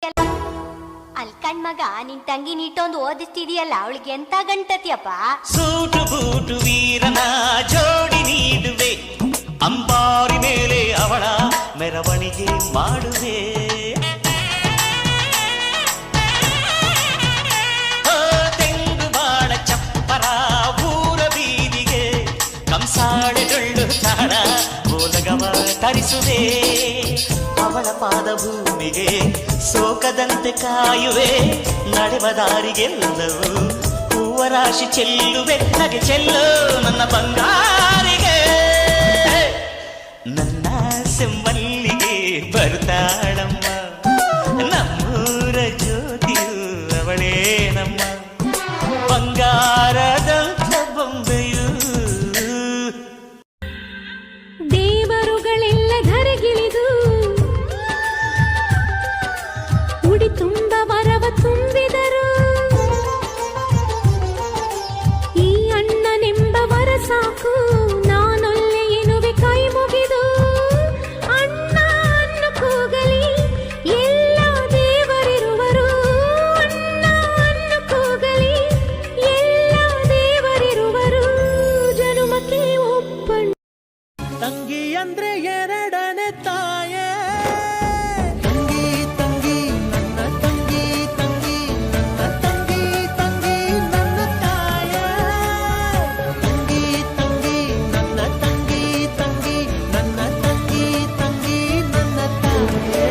ಅಲ್ಲಿ ಕಣ್ಮಗ ನಿನ್ ತಂಗಿ ನೀಟೊಂದು ಓದಿಸ್ತಿದೀಯಲ್ಲ ಅವಳಿಗೆ ಎಂತ ಗಂಟತಿಯಪ್ಪ. ಸೂಟು ಬೂಟು ವೀರನ ಜೋಡಿ ನೀಡುವೆ, ಅಂಬಾರಿ ಮೇಲೆ ಅವಳ ಮೆರವಣಿಗೆ ಮಾಡುವೆ. ತೆಂಗು ಬಾಳ ಚಪ್ಪರ ಊರ ಬೀದಿಗೆ ಕಂಸಾಳೆ ಡೊಳ್ಳು ತಾಳ ಬೋಲಗವ ತರಿಸುವೆ. ಅವಳ ಪಾದ ಭೂಮಿಗೆ ಸೋಕದಂತೆ ಕಾಯುವೆ, ನಡೆವ ದಾರಿಗೆಲ್ಲವೂ ಹೂವರಾಶಿ ಚೆಲ್ಲುವೆ. ನಗೆ ಚೆಲ್ಲು ನನ್ನ ಬಂಗಾರಿಗೆ, ನನ್ನ ಸೆಮ್ಮಲ್ಲಿಗೆ ಬರ್ತಾಳಮ್ಮ, ನಮ್ಮೂರ ಜ್ಯೋತಿಯು ಅವಳೇ ನಮ್ಮ ಬಂಗಾರದಂತ ಬೊಂಬೆಯು. ದೇವರುಗಳೆಲ್ಲ ಧರೆಗಿಳಿದು ಉಡಿ ತುಂಬ ವರವ ತುಂಬಿದರು. ಈ ಅಣ್ಣನೆಂಬ ವರ ಸಾಕು, ನಾನೊಲ್ಲೆ ಎನ್ನುವೆ ಕೈ ಮುಗಿದು. ಅಣ್ಣ ಅನ್ನು ಕೂಗಲಿ ಎಲ್ಲ ದೇವರಿರುವರು, ಅಣ್ಣ ಅನ್ನು ಕೂಗಲಿ ಎಲ್ಲ ದೇವರಿರುವರು. ಜನುಮಕ್ಕೆ ಒಬ್ಬಣ್ಣ. ತಂಗಿ ಅಂದ್ರೆ ಎರಡನೇ ತಾಯೇ, ತಂಗಿ ತಂಗಿ ನನ್ನ ತಂಗಿ, ತಂಗಿ ನನ್ನ ತಂಗಿ, ತಂಗಿ ನನ್ನ ತಾಯೇ. ತಂಗಿ ತಂಗಿ ನನ್ನ ತಂಗಿ, ತಂಗಿ ನನ್ನ ತಂಗಿ, ತಂಗಿ ನನ್ನ ತಾಯೇ.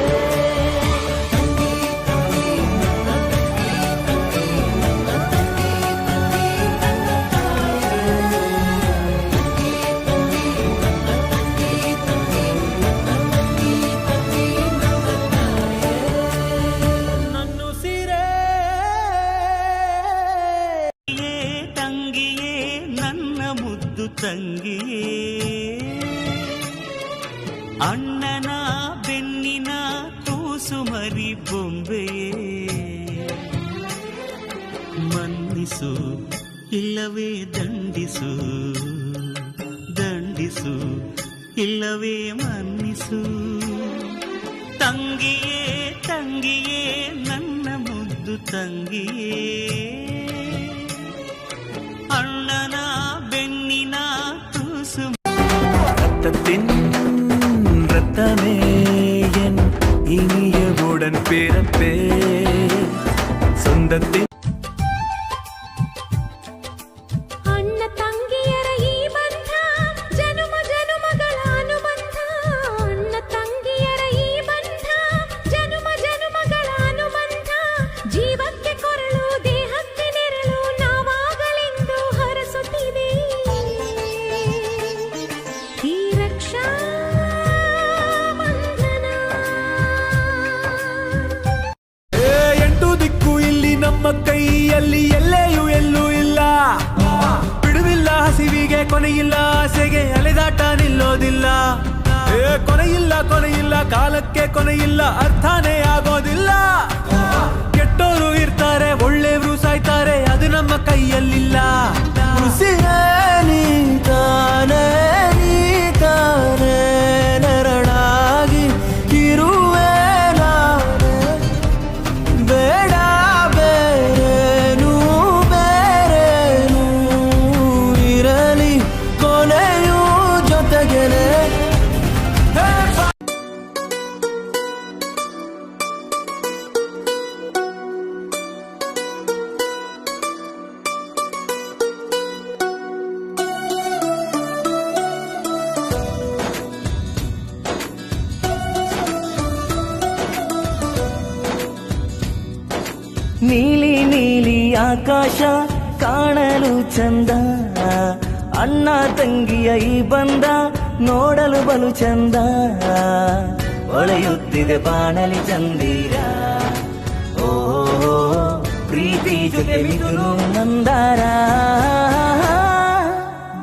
ತಂಗಿ ತಂಗಿ ನನ್ನ ತಂಗಿ, ತಂಗಿ ನನ್ನ ತಂಗಿ, ತಂಗಿ ನನ್ನ ತಾಯೇ. ತಂಗಿ ತಂಗಿ ನನ್ನ ತಂಗಿ, ತಂಗಿ ನನ್ನ ತಂಗಿ, ತಂಗಿ ನನ್ನ ತಾಯೇ. ನನ್ನುಸಿರೇ ತಂಗಿಯೇ ನನ್ನ ಮುದ್ದು ತಂಗಿಯೇ, ಅಣ್ಣನ ಬೆನ್ನಿನ ಕೂಸು ಮರಿ ಬೊಂಬೆಯೇ. ಮನ್ನಿಸು ಇಲ್ಲವೇ ದಂಡಿಸು, ದಂಡಿಸು ಇಲ್ಲವೇ ಮನ್ನಿಸು. ತಂಗಿಯೇ ತಂಗಿಯೇ ನನ್ನ ಮುದ್ದು ತಂಗಿಯೇ, அண்ணன பெண்ணின தூசு. ரத்தத்தின் ரத்தமே என் இனிய உடன் பிறப்பே, சொந்தத்தின் ಅಣ್ಣ ತಂಗಿಯರ ಈ ಬಂಧ ಜನುಮ ಜನುಮಗಳ ಅನುಬಂಧ. ಅಣ್ಣ ತಂಗಿಯರ ಈ ಬಂಧ ಜನುಮ ಜನುಮಗಳ ಅನುಬಂಧ. ಜೀವಕ್ಕೆ ಕೊರಳು ದೇಹಕ್ಕೆ ನೆರಳು ನಾವಾಗಲೆಂದು ಹರಸುತ್ತಿದೆ ಈ ರಕ್ಷಾ ಬಂಧನ. ಎಂಟು ದಿಕ್ಕು ಇಲ್ಲಿ ನಮ್ಮ ಕೈಯಲ್ಲಿ, ಎಲ್ಲೆಯೂ ಎಲ್ಲೂ ಇಲ್ಲ. ಬಿಡುವಿಲ್ಲ ಹಸಿವಿಗೆ, ಕೊನೆಯಿಲ್ಲ ಆಸೆಗೆ, ಅಲೆದಾಟ ನಿಲ್ಲೋದಿಲ್ಲ. ಕೊನೆಯಿಲ್ಲ ಕೊನೆಯಿಲ್ಲ ಕಾಲಕ್ಕೆ, ಕೊನೆಯಿಲ್ಲ ಅರ್ಥನೇ ಆಗೋದಿಲ್ಲ. ಕೆಟ್ಟೋರು ಇರ್ತಾರೆ, ಒಳ್ಳೆಯವರು ಸಾಯ್ತಾರೆ, ಅದು ನಮ್ಮ ಕೈಯಲ್ಲಿಲ್ಲ. ಉಸಿರೇ ನೀ ತಾನೇ, ನೀ ತಾನೇ ನೆರಳಾಗಿ ಇರುವೆ ನಾನೇ. ಬೇಡ ಬೇರೇನು ಬೇರೇನು ಇರಲಿ, ಕೊನೆಯೂ ಜೊತೆಗೆನೆ. ನೀಲಿ ನೀಲಿ ಆಕಾಶ ಕಾಣಲು ಚಂದ, ಅಣ್ಣ ತಂಗಿಯ ಈ ಬಂದ ನೋಡಲು ಬಲು ಚಂದ. ಹೊಳೆಯುತ್ತಿದೆ ಬಾಣಲಿ ಚಂದಿರ, ಓ ಪ್ರೀತಿ ಜೊತೆ ಮಿಥುನು ಮಂದಾರ.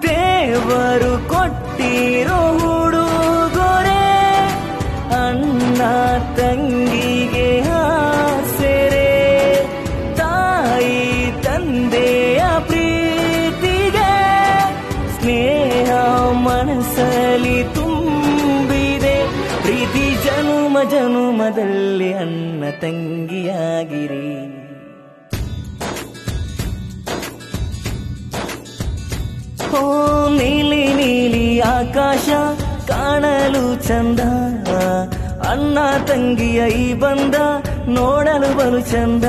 ದೇವರು ಕೊಟ್ಟಿರೋ ಹುಡುಗೊರೆ, ಅಣ್ಣ ತಂಗಿಗೆ ಆಸರೆ. ತಾಯಿ ತಂದೆಯ ಪ್ರೀತಿಗೆ ಸ್ನೇಹ ಮನಸ್ಸಲ್ಲಿ ತುಂಬಿದೆ. ಪ್ರೀತಿ ಜನುಮ ಜನುಮದಲ್ಲಿ ಅಣ್ಣ ತಂಗಿಯಾಗಿರಿ. ಓ ನೀಲಿ ನೀಲಿ ಆಕಾಶ ಕಾಣಲು ಚಂದ, ಅಣ್ಣ ತಂಗಿಯ ಈ ಬಂದ ನೋಡಲು ಬಲು ಚಂದ.